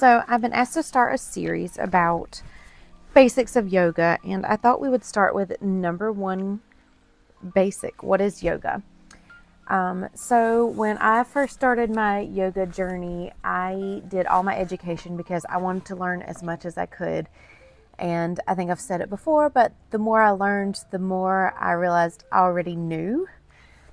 So I've been asked to start a series about basics of yoga, and I thought we would start with number one basic. What is yoga? So when I first started my yoga journey, I did all my education because I wanted to learn as much as I could. And I think I've said it before, but the more I learned, the more I realized I already knew.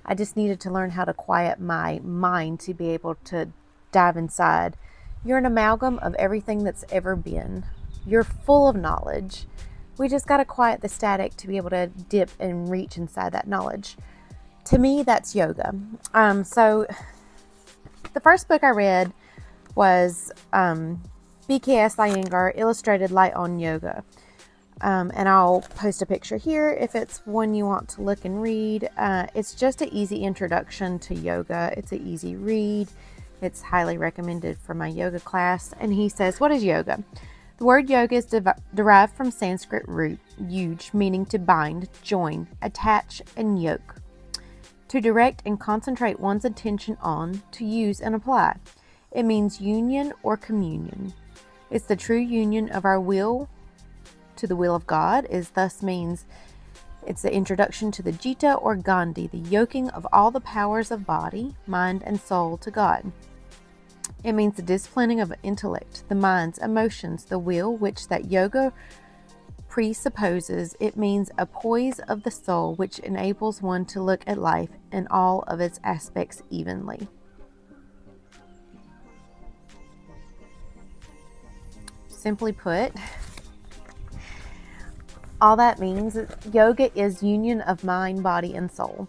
I just needed to learn how to quiet my mind to be able to dive inside. You're an amalgam of everything that's ever been. You're full of knowledge. We just got to quiet the static to be able to dip and reach inside that knowledge. To me, that's yoga. So the first book I read was BKS Iyengar, Illustrated Light on Yoga. And I'll post a picture here if it's one you want to look and read. It's just an easy introduction to yoga. It's an easy read. It's highly recommended for my yoga class. And he says, what is yoga? The word yoga is derived from Sanskrit root, yuj, meaning to bind, join, attach, and yoke. To direct and concentrate one's attention on, to use and apply. It means union or communion. It's the true union of our will to the will of God. Thus means it's the introduction to the Jita or Gandhi, the yoking of all the powers of body, mind, and soul to God. It means the disciplining of intellect, the mind's emotions, the will, which that yoga presupposes. It means a poise of the soul, which enables one to look at life in all of its aspects evenly. Simply put, all that means is yoga is union of mind, body, and soul.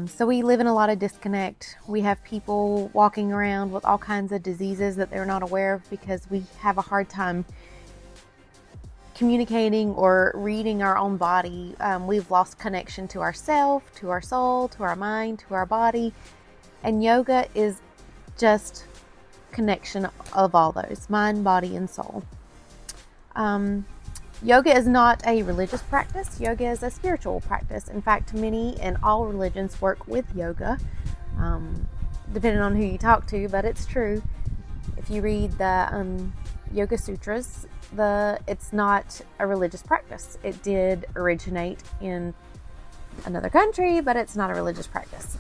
So we live in a lot of disconnect. We have people walking around with all kinds of diseases that they're not aware of because we have a hard time communicating or reading our own body. We've lost connection to ourself, to our soul, to our mind, to our body. And yoga is just connection of all those, mind, body, and soul. Yoga is not a religious practice. Yoga is a spiritual practice. In fact, many and all religions work with yoga, depending on who you talk to, but it's true. If you read the Yoga Sutras, it's not a religious practice. It did originate in another country, but it's not a religious practice.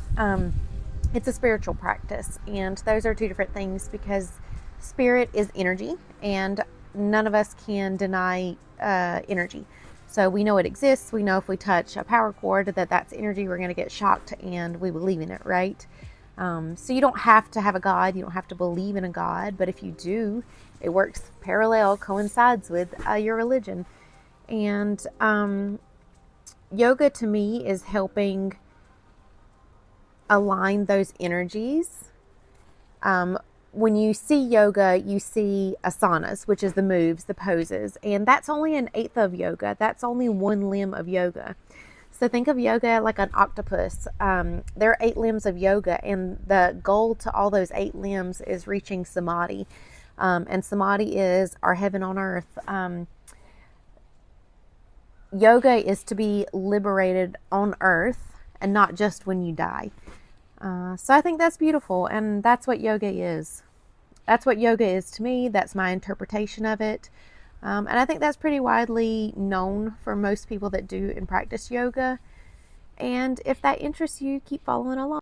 It's a spiritual practice, and those are two different things because spirit is energy, and none of us can deny energy. So we know it exists. We know if we touch a power cord that's energy, we're going to get shocked, and we believe in it, right? So you don't have to have a God. You don't have to believe in a God, but if you do, it works parallel, coincides with your religion. And yoga to me is helping align those energies. When you see yoga, you see asanas, which is the moves, the poses, and that's only an eighth of yoga. That's only one limb of yoga. So think of yoga like an octopus. There are 8 limbs of yoga, and the goal to all those 8 limbs is reaching samadhi. And samadhi is our heaven on earth. Yoga is to be liberated on earth and not just when you die. So I think that's beautiful, and that's what yoga is. That's what yoga is to me. That's my interpretation of it. And I think that's pretty widely known for most people that do and practice yoga. And if that interests you, keep following along.